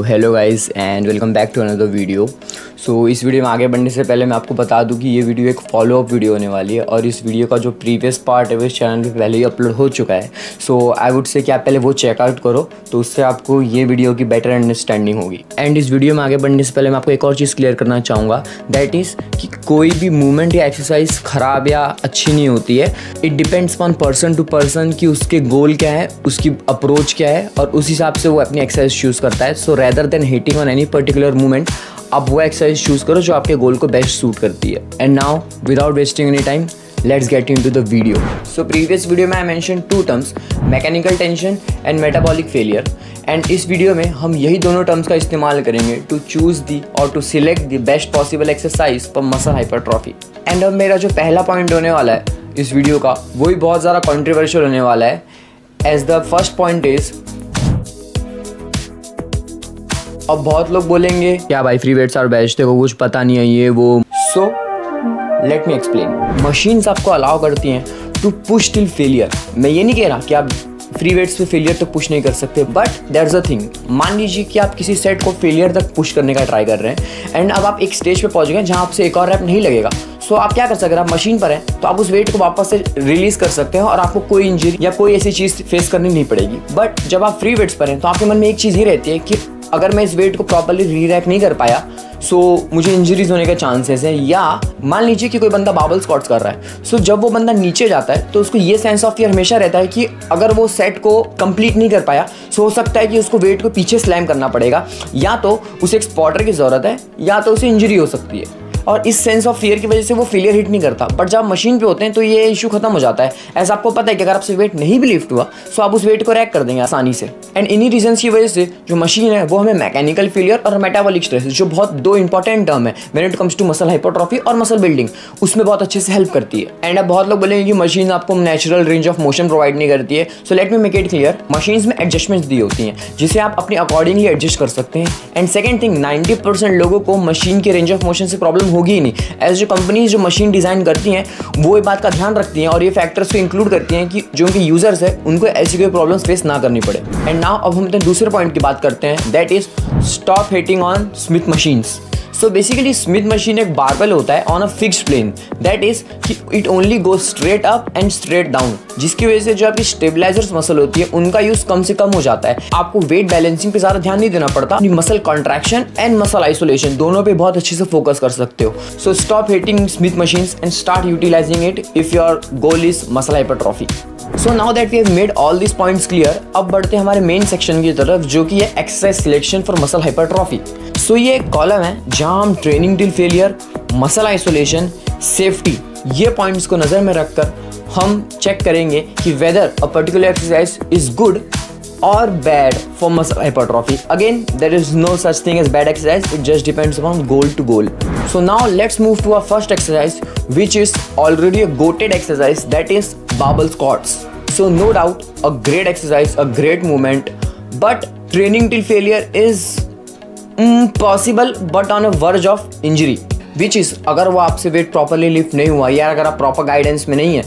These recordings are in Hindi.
Hello guys and welcome back to another video. इस वीडियो में आगे बढ़ने से पहले मैं आपको बता दूं कि ये वीडियो एक फॉलो अप वीडियो होने वाली है और इस वीडियो का जो प्रीवियस पार्ट है वो इस चैनल पे पहले ही अपलोड हो चुका है। आई वुड से कि आप पहले वो चेकआउट करो, तो उससे आपको ये वीडियो की बेटर अंडरस्टैंडिंग होगी। एंड इस वीडियो में आगे बढ़ने से पहले मैं आपको एक और चीज़ क्लियर करना चाहूँगा, दैट इज़ कि कोई भी मूवमेंट या एक्सरसाइज ख़राब या अच्छी नहीं होती है। It depends on person to person कि उसके गोल क्या है, उसकी अप्रोच क्या है और उस हिसाब से वो अपनी एक्सरसाइज चूज़ करता है। सो rather than hating on any particular movement, आप वो एक्सरसाइज चूज़ करो जो आपके गोल को बेस्ट सूट करती है। And now without wasting any time let's get into the video. Previous video में I mention two terms, mechanical tension and metabolic failure. And इस वीडियो में हम यही दोनों टर्म्स का इस्तेमाल करेंगे टू चूज़ दी और to select the best possible exercise for muscle hypertrophy. And अब मेरा जो पहला पॉइंट होने वाला है इस वीडियो का, वही बहुत ज़्यादा कॉन्ट्रोवर्शियल होने वाला है। As the first point is, अब बहुत लोग बोलेंगे क्या भाई फ्री वेट्स आर बेस्ट, तेरे को कुछ पता नहीं है ये वो। So let me explain. Machines आपको अलाउ करती हैं टू पुश टिल फेलियर। मैं ये नहीं कह रहा कि आप फ्री वेट्स पे फेलियर तक पुश नहीं कर सकते, बट दैट्स अ थिंग। मान लीजिए कि आप किसी सेट को फेलियर तक पुश करने का ट्राई कर रहे हैं एंड अब आप एक स्टेज पे पहुंच गए जहां आपसे एक और रैप नहीं लगेगा। सो आप क्या कर सकते हैं, आप मशीन पर हैं तो आप उस वेट को वापस से रिलीज कर सकते हैं और आपको कोई इंजरी या कोई ऐसी चीज़ फेस करनी नहीं पड़ेगी। बट जब आप फ्री वेट्स पर हैं तो आपके मन में एक चीज़ ही रहती है कि अगर मैं इस वेट को प्रॉपर्ली री-रैक नहीं कर पाया मुझे इंजरीज होने के चांसेस हैं। या मान लीजिए कि कोई बंदा बाबल स्क्वाट्स कर रहा है, जब वो बंदा नीचे जाता है तो उसको ये सेंस ऑफ फियर हमेशा रहता है कि अगर वो सेट को कंप्लीट नहीं कर पाया हो सकता है कि उसको वेट को पीछे स्लैम करना पड़ेगा, या तो उसे एक स्पॉटर की ज़रूरत है या तो उसे इंजरी हो सकती है। और इस सेंस ऑफ फियर की वजह से वो फेलियर हिट नहीं करता। बट जब मशीन पे होते हैं तो ये इशू खत्म हो जाता है। ऐसा आपको पता है कि अगर आपसे वेट नहीं भी लिफ्ट हुआ आप उस वेट को रैक कर देंगे आसानी से। एंड इन्हीं रीजंस की वजह से जो मशीन है वो हमें मैकेनिकल फेलियर और मेटाबॉलिक स्ट्रेस, जो बहुत दो इंपॉर्टेंट टर्म है when it comes to muscle hypertrophy और मसल बिल्डिंग, उसमें बहुत अच्छे से हेल्प करती है। एंड अब बहुत लोग बोलेंगे कि मशीन आपको natural range of motion provide नहीं करती है। So let me make it clear, machines में एडजस्टमेंट्स दी होती हैं जिसे आप अपने अकॉर्डिंगली एडजस्ट कर सकते हैं। एंड सेकंड थिंग, 90% लोगों को मशीन के रेंज ऑफ मोशन से प्रॉब्लम होगी ही नहीं। जो कंपनीज जो मशीन डिज़ाइन करती हैं वो ये बात का ध्यान रखती हैं और ये फैक्टर्स को इंक्लूड करती हैं कि जो उनके यूजर्स है उनको ऐसी कोई प्रॉब्लम्स फेस ना करनी पड़े। एंड नाउ अब हम अपने दूसरे पॉइंट की बात करते हैं, that is stop hating on Smith machines. Basically Smith machine एक बारबेल होता है on a fixed plane, that is कि it only goes straight up and straight down, जिसकी वजह से जो आपकी स्टेबलाइजर्स मसल होती है उनका यूज कम से कम हो जाता है। आपको वेट बैलेंसिंग पे ज़्यादा ध्यान नहीं देना पड़ता, muscle contraction and muscle isolation दोनों पे बहुत अच्छे से फोकस कर सकते हो। So stop hating Smith machines and start utilising it if your goal is muscle hypertrophy. So now that we have made all this points clear, अब बढ़ते हैं हमारे मेन सेक्शन की तरफ जो कि है exercise selection for muscle hypertrophy. ये एक कॉलम है जहां हम training till failure, muscle isolation, safety, ये पॉइंट्स को नज़र में रखकर हम चेक करेंगे कि weather a particular exercise is good or bad for muscle hypertrophy. Again, there is no such thing as bad exercise, it just depends upon goal to goal. So now let's move to our first exercise, which is already a goated exercise, that is barbell squats. So no doubt a great exercise, a great movement, but training till failure is possible but on a verge of injury, which is अगर वो आपसे वेट प्रॉपरली लिफ्ट नहीं हुआ या अगर आप प्रॉपर गाइडेंस में नहीं है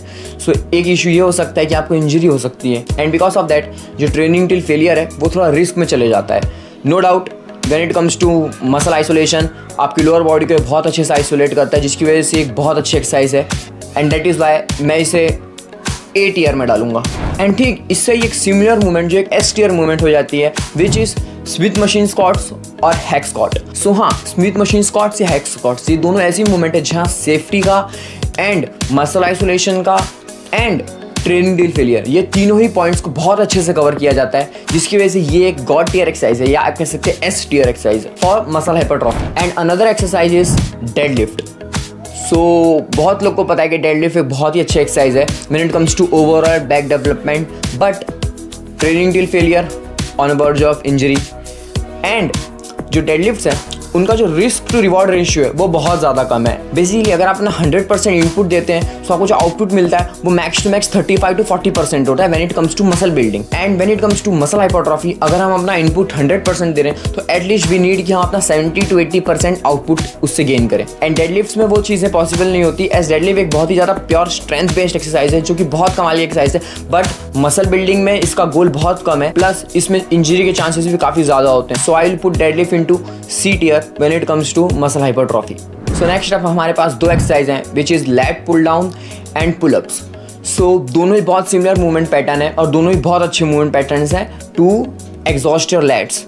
एक इशू ये हो सकता है कि आपको इंजरी हो सकती है। एंड बिकॉज ऑफ दैट जो ट्रेनिंग टिल फेलियर है वो थोड़ा रिस्क में चले जाता है। No doubt when it comes to muscle isolation, आपकी लोअर बॉडी को बहुत अच्छे से आइसोलेट करता है, जिसकी वजह से एक बहुत अच्छी एक्सरसाइज है। एंड दैट इज़ वाई मैं इसे A टियर में डालूंगा। एंड ठीक इससे एक सिमिलर मूवमेंट जो एक S टियर मूवमेंट हो जाती है, which is Smith machine squats और हैक स्क्वाट। हाँ, स्मिथ मशीन स्क्वाट्स या हैक स्क्वाट्स ये दोनों ऐसी मूवमेंट है जहाँ सेफ्टी का एंड मसल आइसोलेशन का एंड ट्रेनिंग टिल फेलियर, ये तीनों ही पॉइंट्स को बहुत अच्छे से कवर किया जाता है, जिसकी वजह से ये एक गॉड टियर एक्सरसाइज है या आप कह सकते हैं S tier exercise for muscle hypertrophy. And another exercise is deadlift. बहुत लोग को पता है कि डेडलिफ्ट एक बहुत ही अच्छी एक्सरसाइज है when it comes to overall back development, but training till failure on a verge of injury. And जो डेडलिफ्ट्स हैं उनका जो रिस्क टू रिवॉर्ड रेशियो है वो बहुत ज़्यादा कम है। बेसिकली अगर आप अपना 100% इनपुट देते हैं तो आपको जो आउटपुट मिलता है वो मैक्स टू मैक्स 35 to 40% होता है when it comes to muscle building. And when it comes to muscle hypertrophy, अगर हम अपना इनपुट 100% दे रहे हैं तो एटलीस्ट वी नीड कि हम अपना 70 to 80% आउटपुट उससे गेन करें। एंड डेडलिफ्ट्स में वो चीज़ें पॉसिबल नहीं होती, एज डेडलिफ्ट एक बहुत ही ज़्यादा प्योर स्ट्रेंथ बेस्ड एक्सरसाइज है जो कि बहुत कमाल की एक्सरसाइज है। बट मसल बिल्डिंग में इसका गोल बहुत कम है, प्लस इसमें इंजरी के चांसेस भी काफ़ी ज़्यादा होते हैं। So I will put deadlift into C tier when it comes to muscle hypertrophy. So next अब हमारे पास दो एक्सरसाइज हैं which is lat pull down and pull ups. So दोनों ही बहुत सिमिलर मूवमेंट पैटर्न है और दोनों ही बहुत अच्छे मूवमेंट पैटर्न्स हैं to exhaust your lats.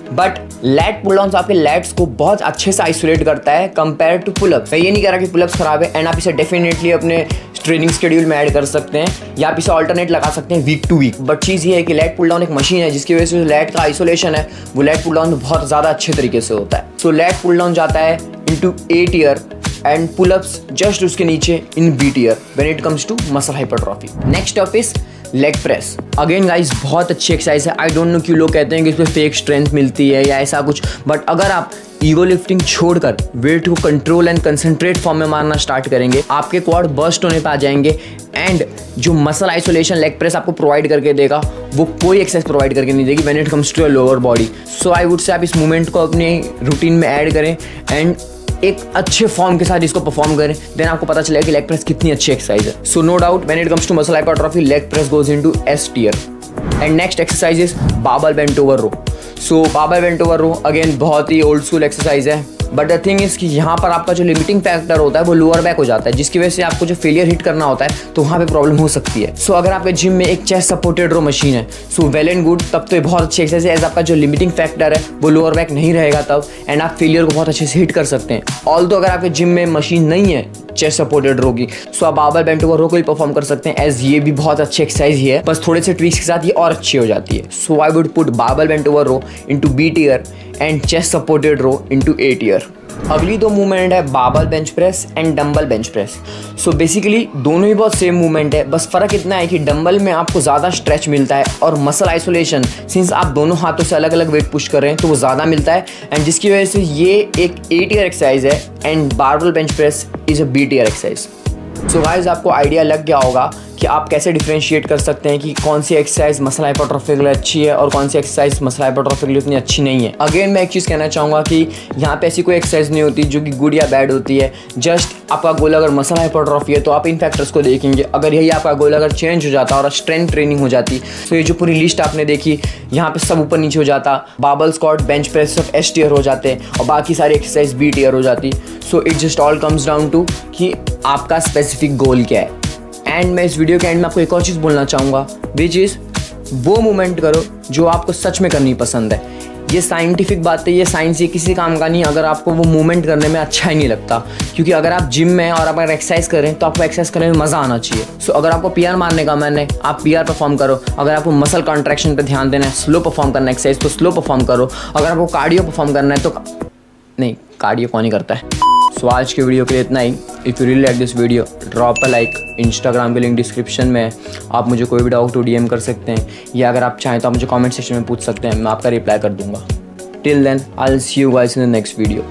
But lat pull down आपके लैट्स को बहुत अच्छे से आइसोलेट करता है कंपेयर टू पुलअप्स। मैं ये नहीं कह रहा कि पुलअप्स खराब है, एंड आप इसे डेफिनेटली अपने ट्रेनिंग शेड्यूल में ऐड कर सकते हैं या आप इसे अल्टरनेट लगा सकते हैं वीक टू वीक। बट चीज़ ये है कि लैट पुल डाउन एक मशीन है जिसकी वजह से लैट का आइसोलेशन है वो लैट पुल डाउन में बहुत ज़्यादा अच्छे तरीके से होता है। सो लैट पुल डाउन जाता है into A tier and pullups just उसके नीचे in B tier when it comes to muscle hypertrophy. Next up is leg press. Again guys बहुत अच्छी एक्सरसाइज है। आई डोंट नो क्यों लोग कहते हैं कि इसमें फेक स्ट्रेंथ मिलती है या ऐसा कुछ, बट अगर आप ईगो लिफ्टिंग छोड़कर वेट को कंट्रोल एंड कंसंट्रेट फॉर्म में मारना स्टार्ट करेंगे आपके क्वाड बर्स्ट होने पे आ जाएंगे। एंड जो मसल आइसोलेशन लेग प्रेस आपको प्रोवाइड करके देगा वो कोई एक्सरसाइज प्रोवाइड करके नहीं देगी when it comes to your lower body. So I would say आप इस मूवमेंट को अपने रूटीन में ऐड करें एंड एक अच्छे फॉर्म के साथ इसको परफॉर्म करें, देन आपको पता चलेगा कि लेग प्रेस कितनी अच्छी एक्सरसाइज है। So no doubt when it comes to muscle hypertrophy leg press goes into S tier। And next exercise is barbell bent over row. So barbell bent over row again बहुत ही ओल्ड स्कूल एक्सरसाइज है, बट द थिंग इज़ कि यहाँ पर आपका जो लिमिटिंग फैक्टर होता है वो लोअर बैक हो जाता है, जिसकी वजह से आपको जो फेलियर हिट करना होता है तो वहाँ पे प्रॉब्लम हो सकती है। सो अगर आपके जिम में एक चेस्ट सपोर्टेड रो मशीन है सो वेल एंड गुड, तब तो ये बहुत अच्छी एक्सरसाइज है, एज आपका जो लिमिटिंग फैक्टर है वो लोअर बैक नहीं रहेगा तब, एंड आप फेलियर को बहुत अच्छे से हिट कर सकते हैं। ऑल्दो अगर आपके जिम में मशीन नहीं है चेस्ट सपोर्टेड रो की सो आप बारबेल बेंट ओवर रो को भी परफॉर्म कर सकते हैं, एज ये भी बहुत अच्छी एक्सरसाइज ही है, बस थोड़े से ट्विक्स के साथ ये और अच्छी हो जाती है। So I would put barbell bent over row into B tier and chest supported row into A tier। अगली दो मूवमेंट है barbell bench press and dumbbell bench press. So basically दोनों ही बहुत सेम मूवमेंट है, बस फ़र्क इतना है कि डंबल में आपको ज़्यादा स्ट्रेच मिलता है और मसल आइसोलेशन सिंस आप दोनों हाथों से अलग अलग वेट पुश कर रहे हैं तो वो ज़्यादा मिलता है, एंड जिसकी वजह से ये एक A tier एक्सरसाइज है and barbell bench press is a B tier exercise. So guys आपको आइडिया लग गया होगा कि आप कैसे डिफरेंशिएट कर सकते हैं कि कौन सी एक्सरसाइज मसल हाइपरट्रॉफी के लिए अच्छी है और कौन सी एक्सरसाइज मसल हाइपरट्रॉफी के लिए उतनी अच्छी नहीं है। अगेन मैं एक चीज़ कहना चाहूँगा कि यहाँ पे ऐसी कोई एक्सरसाइज नहीं होती जो कि गुड या बैड होती है, जस्ट आपका गोल अगर मसल हाइपरट्रॉफी है तो आप इन फैक्टर्स को देखेंगे। अगर यही आपका गोल अगर चेंज हो जाता और स्ट्रेंथ ट्रेनिंग हो जाती तो ये जो पूरी लिस्ट आपने देखी यहाँ पे सब ऊपर नीचे हो जाता, बारबेल स्क्वाट बेंच प्रेस सब S tier हो जाते और बाकी सारी एक्सरसाइज B tier हो जाती। So it just all comes down to कि आपका स्पेसिफिक गोल क्या है। एंड मैं इस वीडियो के एंड में आपको एक और चीज़ बोलना चाहूँगा विच इज़ वो मूवमेंट करो जो आपको सच में करनी पसंद है। ये साइंटिफिक बात है, ये साइंस ये किसी काम का नहीं अगर आपको वो मूवमेंट करने में अच्छा ही नहीं लगता, क्योंकि अगर आप जिम में और अगर एक्सरसाइज करें तो आपको एक्सरसाइज करने में मज़ा आना चाहिए। सो अगर आपको PR मारने का मन है आप PR परफॉर्म करो, अगर आपको मसल कॉन्ट्रैक्शन पर ध्यान देना है स्लो परफॉर्म करना है एक्सरसाइज तो स्लो परफॉर्म करो, अगर आपको कार्डियो परफॉर्म करना है तो नहीं, कार्डियो कौन ही करता है। सो आज के वीडियो के लिए इतना ही। If you really like this video drop a like. Instagram के लिंक डिस्क्रिप्शन में है, आप मुझे कोई भी डाउट हो DM कर सकते हैं, या अगर आप चाहें तो आप मुझे कमेंट सेक्शन में पूछ सकते हैं, मैं आपका रिप्लाई कर दूंगा। Till then I will see you guys in the next video.